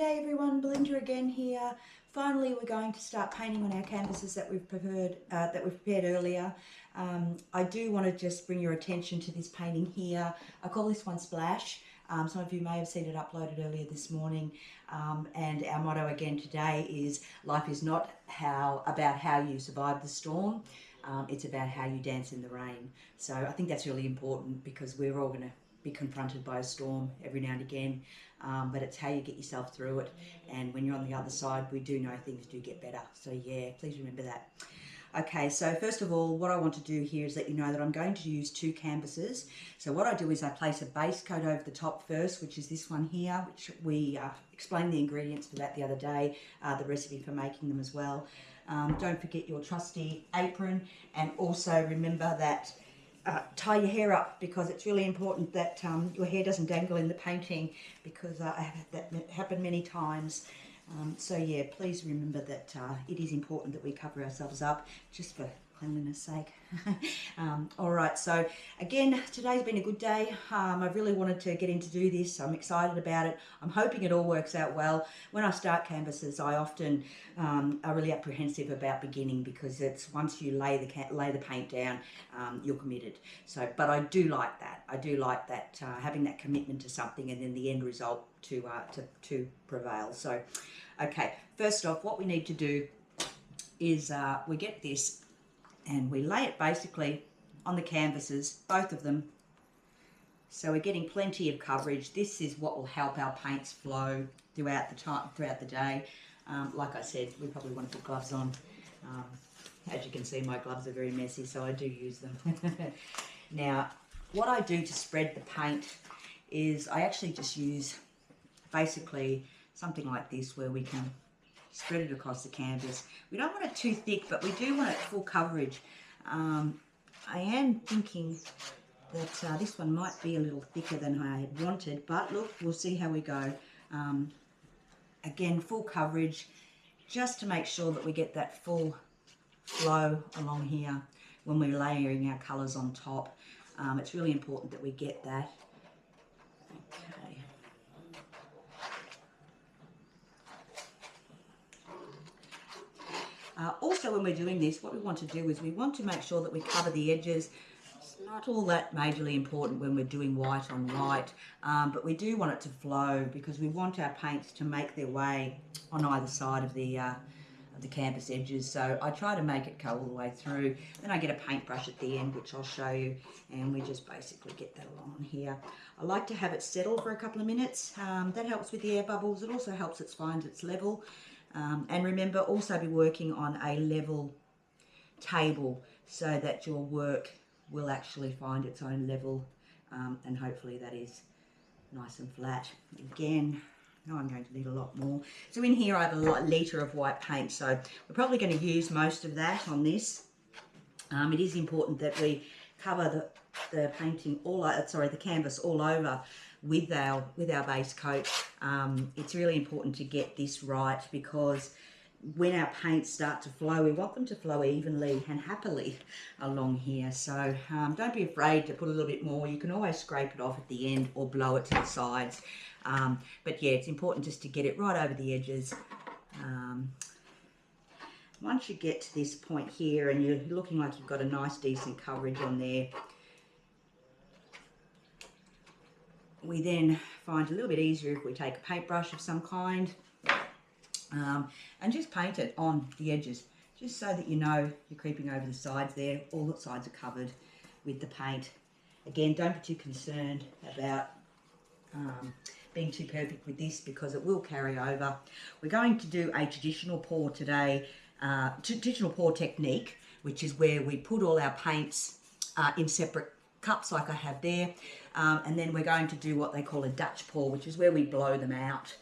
G'day everyone, Belinda again here. Finally, we're going to start painting on our canvases that we've prepared earlier. I do want to just bring your attention to this painting here. I call this one Splash. Some of you may have seen it uploaded earlier this morning. And our motto again today is life is not about how you survive the storm. It's about how you dance in the rain. So I think that's really important because we're all going to be confronted by a storm every now and again, but it's how you get yourself through it, and when you're on the other side we do know things do get better. So yeah, please remember that. Okay, so first of all, what I want to do here is let you know that I'm going to use two canvases. So what I do is I place a base coat over the top first, which is this one here, which we explained the ingredients for that the other day, the recipe for making them as well. Don't forget your trusty apron, and also remember that tie your hair up, because it's really important that your hair doesn't dangle in the painting, because I have had that happen many times. So yeah, please remember that it is important that we cover ourselves up, just for cleanliness sake. Alright, so again, today's been a good day. I've really wanted to get in to do this. I'm excited about it. I'm hoping it all works out well. When I start canvases, I often are really apprehensive about beginning, because it's once you lay the paint down, you're committed. So, but I do like that. I do like that, having that commitment to something and then the end result to prevail. So, okay, first off, what we need to do is we get this and we lay it basically on the canvases, both of them. So we're getting plenty of coverage. This is what will help our paints flow throughout the day. Like I said, we probably want to put gloves on. As you can see, my gloves are very messy, so I do use them. Now, what I do to spread the paint is I actually just use basically something like this, where we can spread it across the canvas. We don't want it too thick, but we do want it full coverage. I am thinking that this one might be a little thicker than I had wanted, but look, we'll see how we go. Again, full coverage, just to make sure that we get that full flow along here when we're layering our colours on top. It's really important that we get that. Okay. Also, when we're doing this, what we want to do is we want to make sure that we cover the edges. It's not all that majorly important when we're doing white on white, but we do want it to flow, because we want our paints to make their way on either side of the canvas edges. So I try to make it go all the way through. Then I get a paintbrush at the end, which I'll show you, and we just basically get that along here. I like to have it settle for a couple of minutes. That helps with the air bubbles. It also helps it find its level. And remember, also be working on a level table so that your work will actually find its own level, and hopefully that is nice and flat. Again, now I'm going to need a lot more. So in here I have a litre of white paint, so we're probably going to use most of that on this. It is important that we cover the painting the canvas all over with our base coat. It's really important to get this right, because when our paints start to flow, we want them to flow evenly and happily along here. So don't be afraid to put a little bit more. You can always scrape it off at the end or blow it to the sides. But yeah, it's important just to get it right over the edges. Once you get to this point here and you're looking like you've got a nice decent coverage on there, we then find it a little bit easier if we take a paintbrush of some kind, and just paint it on the edges, just so that you know you're creeping over the sides there. All the sides are covered with the paint. Again, don't be too concerned about being too perfect with this, because it will carry over. We're going to do a traditional pour today, traditional pour technique, which is where we put all our paints in separate cups like I have there, and then we're going to do what they call a Dutch pour, which is where we blow them out,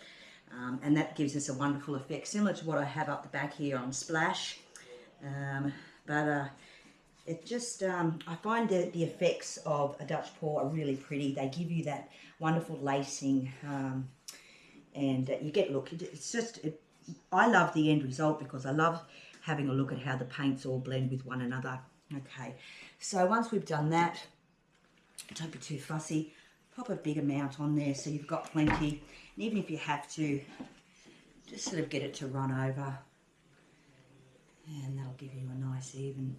and that gives us a wonderful effect, similar to what I have up the back here on Splash. It just, I find that the effects of a Dutch pour are really pretty. They give you that wonderful lacing, and you get, look, it's just, I love the end result, because I love having a look at how the paints all blend with one another. Okay, so once we've done that, don't be too fussy. Pop a big amount on there so you've got plenty. And even if you have to just sort of get it to run over, and that'll give you a nice even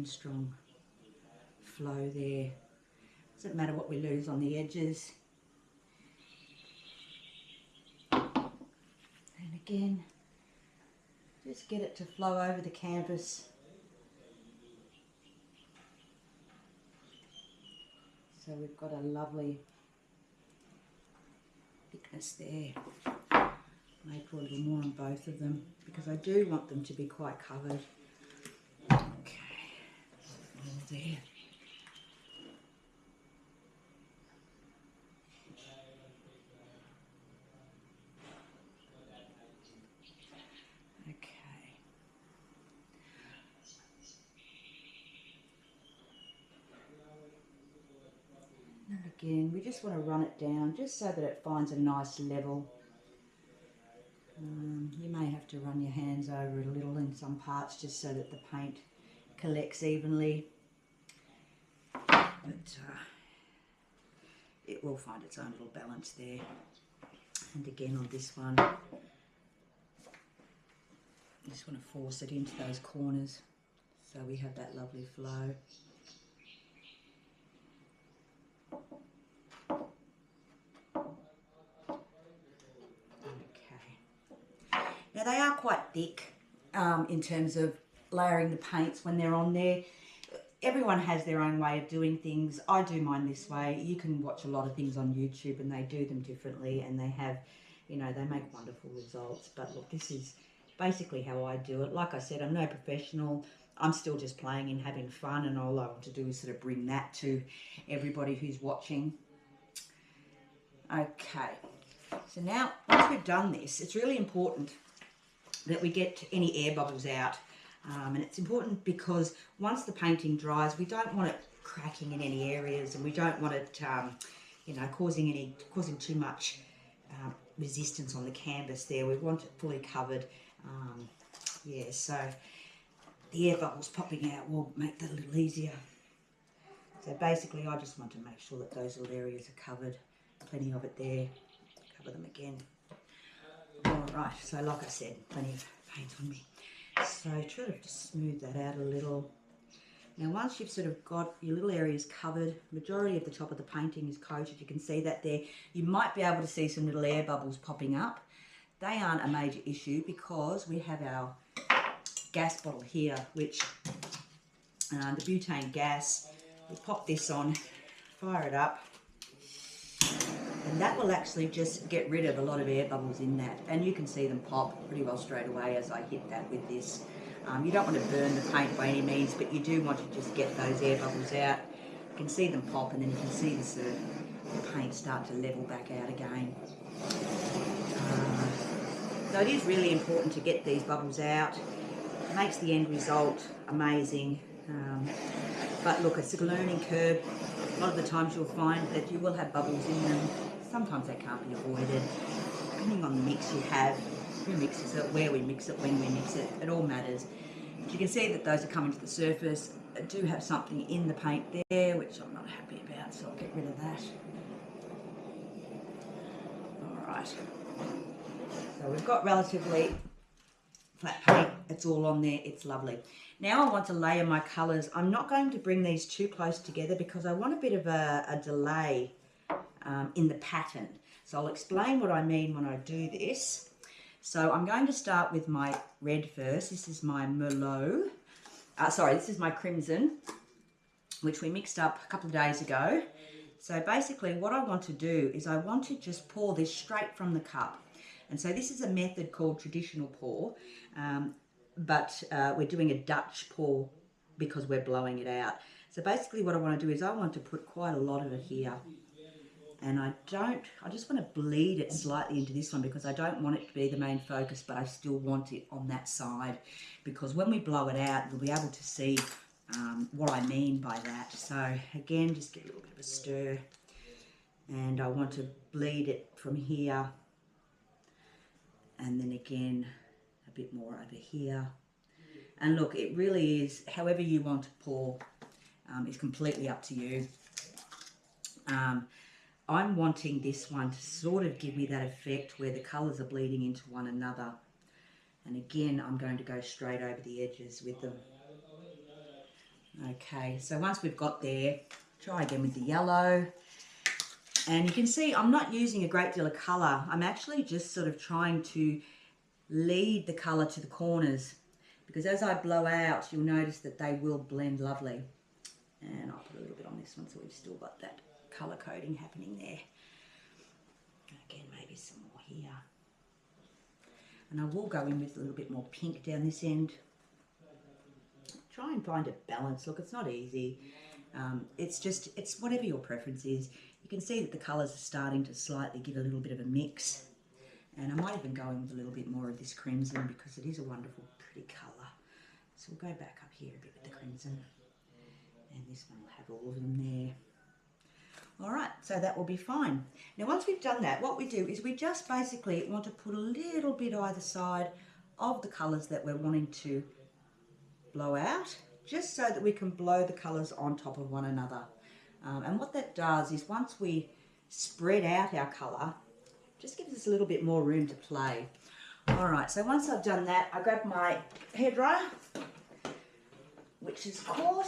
strong flow there. Doesn't matter what we lose on the edges. And again, just get it to flow over the canvas. So we've got a lovely thickness there. May put a little more on both of them because I do want them to be quite covered. Okay, all there. Again, we just want to run it down just so that it finds a nice level. You may have to run your hands over it a little in some parts just so that the paint collects evenly. But it will find its own little balance there. And again on this one, you just want to force it into those corners so we have that lovely flow. Now they are quite thick in terms of layering the paints when they're on there. Everyone has their own way of doing things. I do mine this way. You can watch a lot of things on YouTube and they do them differently and they have, you know, they make wonderful results. But look, this is basically how I do it. Like I said, I'm no professional. I'm still just playing and having fun, and all I want to do is sort of bring that to everybody who's watching. Okay, so now once we've done this, it's really important that we get any air bubbles out. And it's important because once the painting dries, we don't want it cracking in any areas, and we don't want it, you know, causing too much resistance on the canvas there. We want it fully covered. Yeah, so the air bubbles popping out will make that a little easier. So basically, I just want to make sure that those little areas are covered. Plenty of it there. Cover them again. Alright, so like I said, plenty of paint on me. So try to just smooth that out a little. Now once you've sort of got your little areas covered, majority of the top of the painting is coated, you can see that there. You might be able to see some little air bubbles popping up. They aren't a major issue because we have our gas bottle here, which the butane gas, we pop this on, fire it up, and that will actually just get rid of a lot of air bubbles in that. And you can see them pop pretty well straight away as I hit that with this. You don't want to burn the paint by any means, but you do want to just get those air bubbles out. You can see them pop, and then you can see the paint start to level back out again. So it is really important to get these bubbles out. It makes the end result amazing. But look, it's a learning curve. A lot of the times you'll find that you will have bubbles in them. Sometimes they can't be avoided. Depending on the mix you have, who mixes it, where we mix it, when we mix it, it all matters. But you can see that those are coming to the surface. I do have something in the paint there, which I'm not happy about, so I'll get rid of that. Alright. So we've got relatively flat paint. It's all on there. It's lovely. Now I want to layer my colours. I'm not going to bring these too close together because I want a bit of a delay in the pattern. So I'll explain what I mean when I do this. So I'm going to start with my red first. This is my Merlot. This is my crimson, which we mixed up a couple of days ago. So basically what I want to do is I want to just pour this straight from the cup. And so this is a method called traditional pour, but we're doing a Dutch pour because we're blowing it out. So basically what I want to do is I want to put quite a lot of it here. And I just want to bleed it slightly into this one because I don't want it to be the main focus, but I still want it on that side because when we blow it out, you'll be able to see what I mean by that. So again, just give it a little bit of a stir. And I want to bleed it from here. And then again, a bit more over here. And look, it really is, however you want to pour, is completely up to you. I'm wanting this one to sort of give me that effect where the colours are bleeding into one another. And again, I'm going to go straight over the edges with them. Okay, so once we've got there, try again with the yellow. And you can see I'm not using a great deal of colour. I'm actually just sort of trying to lead the colour to the corners, because as I blow out, you'll notice that they will blend lovely. And I'll put a little bit on this one so we've still got that colour coding happening there. Again, maybe some more here. And I will go in with a little bit more pink down this end. Try and find a balance. Look, it's not easy. It's whatever your preference is. You can see that the colours are starting to slightly give a little bit of a mix. And I might even go in with a little bit more of this crimson because it is a wonderful, pretty colour. So we'll go back up here a bit with the crimson. And this one will have all of them there. All right, so that will be fine. Now, once we've done that, what we do is we just basically want to put a little bit either side of the colours that we're wanting to blow out, just so that we can blow the colours on top of one another. And what that does is once we spread out our colour, just gives us a little bit more room to play. All right, so once I've done that, I grab my hairdryer, which is caught,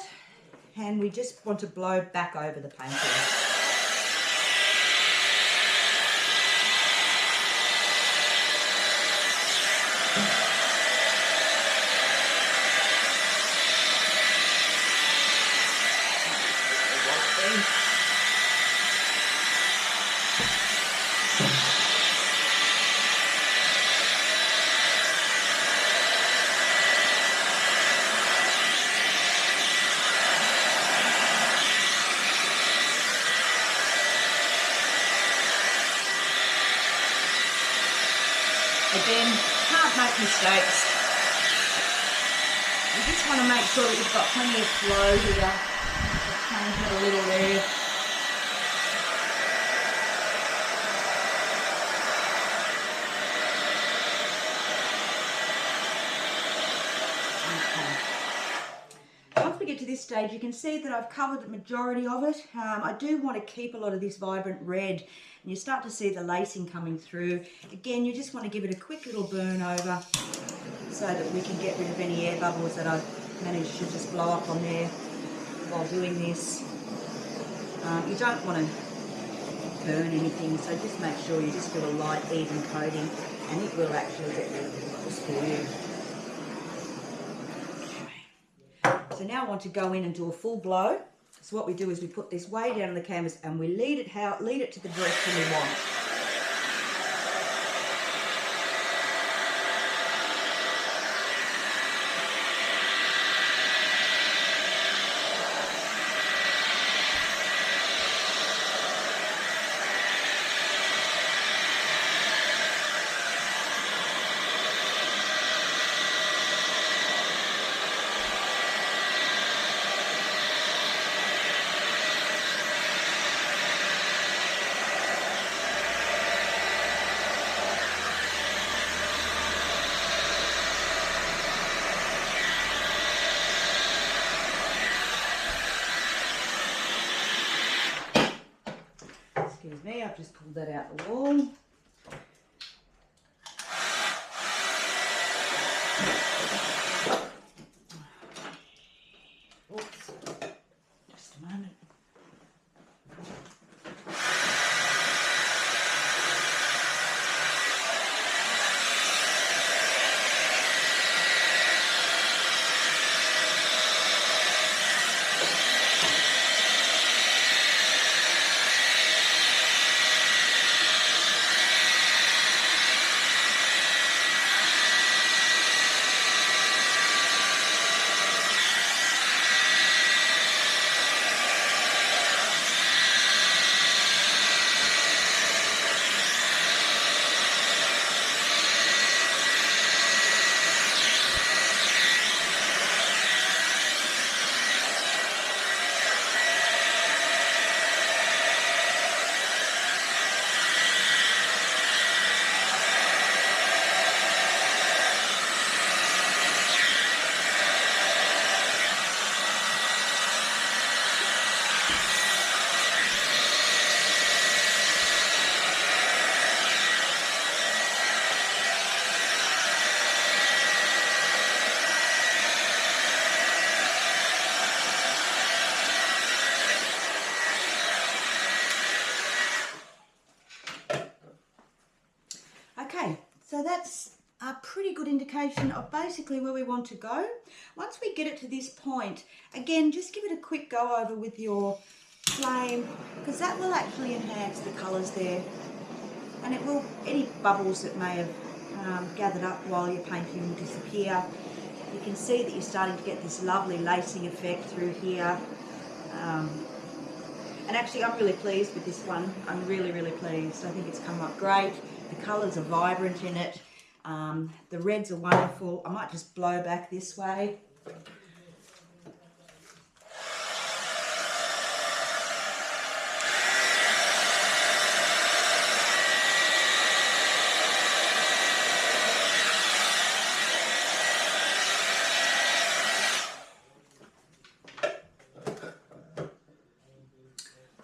and we just want to blow back over the painting. Again, can't make mistakes. You just want to make sure that you've got plenty of flow here. Change it a little there. Okay. Once we get to this stage, you can see that I've covered the majority of it. I do want to keep a lot of this vibrant red. And you start to see the lacing coming through. Again, you just want to give it a quick little burn over so that we can get rid of any air bubbles that I've managed to just blow up on there while doing this. You don't want to burn anything, so just make sure you just do a light, even coating, and it will actually get rid of the bubbles for you. Okay. So now I want to go in and do a full blow. So what we do is we put this way down on the canvas and we lead it to the direction we want. Excuse me, I've just pulled that out the wall. Oops, just a moment. So that's a pretty good indication of basically where we want to go. Once we get it to this point, again, just give it a quick go over with your flame, because that will actually enhance the colours there, and it will, any bubbles that may have gathered up while you're painting will disappear. You can see that you're starting to get this lovely lacing effect through here. And actually I'm really pleased with this one. I'm really, really pleased. I think it's come up great. The colours are vibrant in it. The reds are wonderful. I might just blow back this way.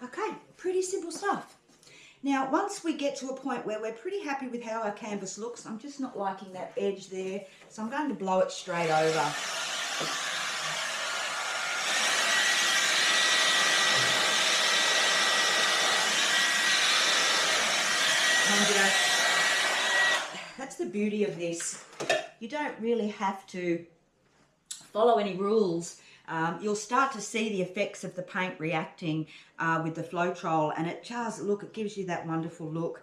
Okay, pretty simple stuff. Now, once we get to a point where we're pretty happy with how our canvas looks, I'm just not liking that edge there, so I'm going to blow it straight over. And you know, that's the beauty of this. You don't really have to follow any rules. You'll start to see the effects of the paint reacting with the Floetrol, and it just, look, it gives you that wonderful look.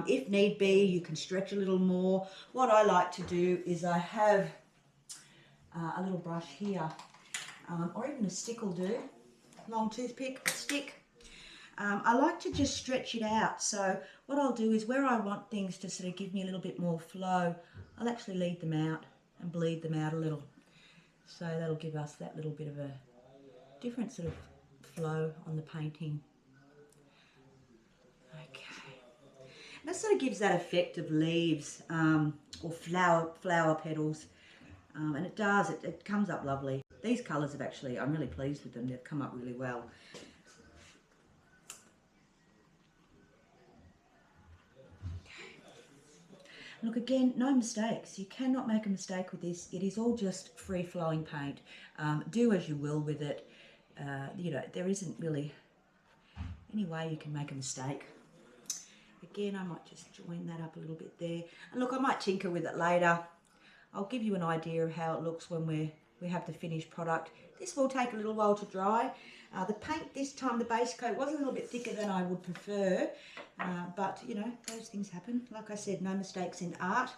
If need be, you can stretch a little more. What I like to do is I have a little brush here, or even a stick will do, long toothpick, stick. I like to just stretch it out. So what I'll do is, where I want things to sort of give me a little bit more flow, I'll actually lead them out and bleed them out a little. So that'll give us that little bit of a different sort of flow on the painting. Okay. And that sort of gives that effect of leaves or flower petals. And it does, it comes up lovely. These colours have actually, I'm really pleased with them. They've come up really well. Look, again, no mistakes. You cannot make a mistake with this. It is all just free-flowing paint. Do as you will with it. You know, there isn't really any way you can make a mistake. Again, I might just join that up a little bit there. And look, I might tinker with it later. I'll give you an idea of how it looks when we have the finished product. This will take a little while to dry. The paint this time, the base coat, was a little bit thicker than I would prefer, but you know, those things happen. Like I said, no mistakes in art.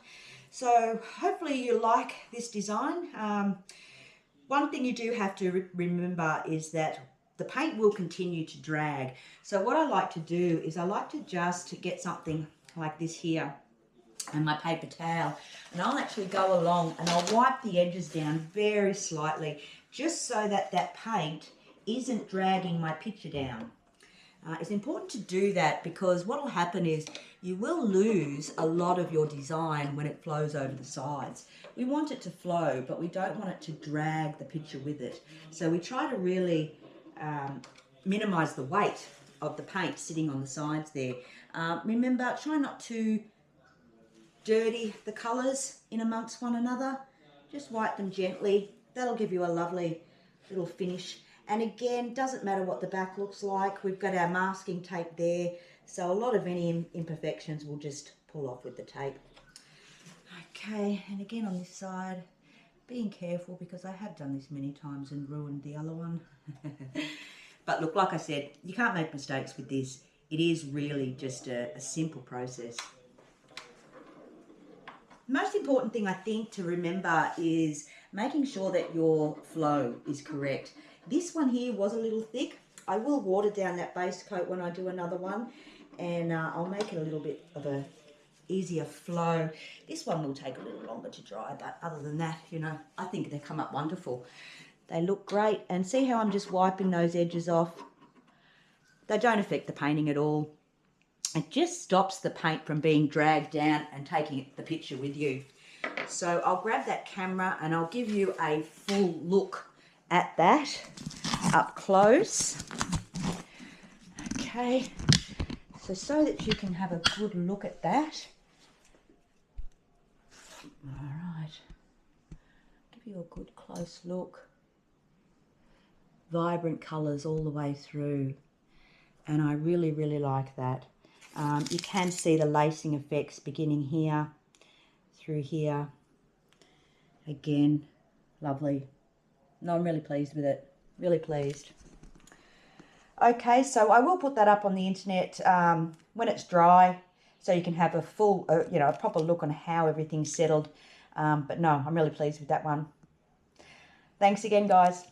So hopefully you like this design. One thing you do have to remember is that the paint will continue to drag. So what I like to do is I like to just get something like this here and my paper towel, and I'll actually go along and I'll wipe the edges down very slightly, just so that that paint isn't dragging my picture down. It's important to do that, because what will happen is you will lose a lot of your design when it flows over the sides. We want it to flow, but we don't want it to drag the picture with it. So we try to really minimize the weight of the paint sitting on the sides there. Remember, try not to dirty the colors in amongst one another. Just wipe them gently. That'll give you a lovely little finish. And again, doesn't matter what the back looks like. We've got our masking tape there, so a lot of any imperfections will just pull off with the tape. Okay, and again on this side, being careful, because I have done this many times and ruined the other one. But look, like I said, you can't make mistakes with this. It is really just a simple process. The most important thing I think to remember is making sure that your flow is correct. This one here was a little thick. I will water down that base coat when I do another one, and I'll make it a little bit of a easier flow. This one will take a little longer to dry, but other than that, you know, I think they come up wonderful. They look great, and see how I'm just wiping those edges off? They don't affect the painting at all. It just stops the paint from being dragged down and taking the picture with you. So I'll grab that camera and I'll give you a full look at that up close. Okay, so that you can have a good look at that. All right, give you a good close look. Vibrant colours all the way through, and I really, really like that. You can see the lacing effects beginning here. through here. Again, lovely. No, I'm really pleased with it. Really pleased. Okay, so I will put that up on the internet when it's dry, so you can have a full, you know, a proper look on how everything's settled. But no, I'm really pleased with that one. Thanks again, guys.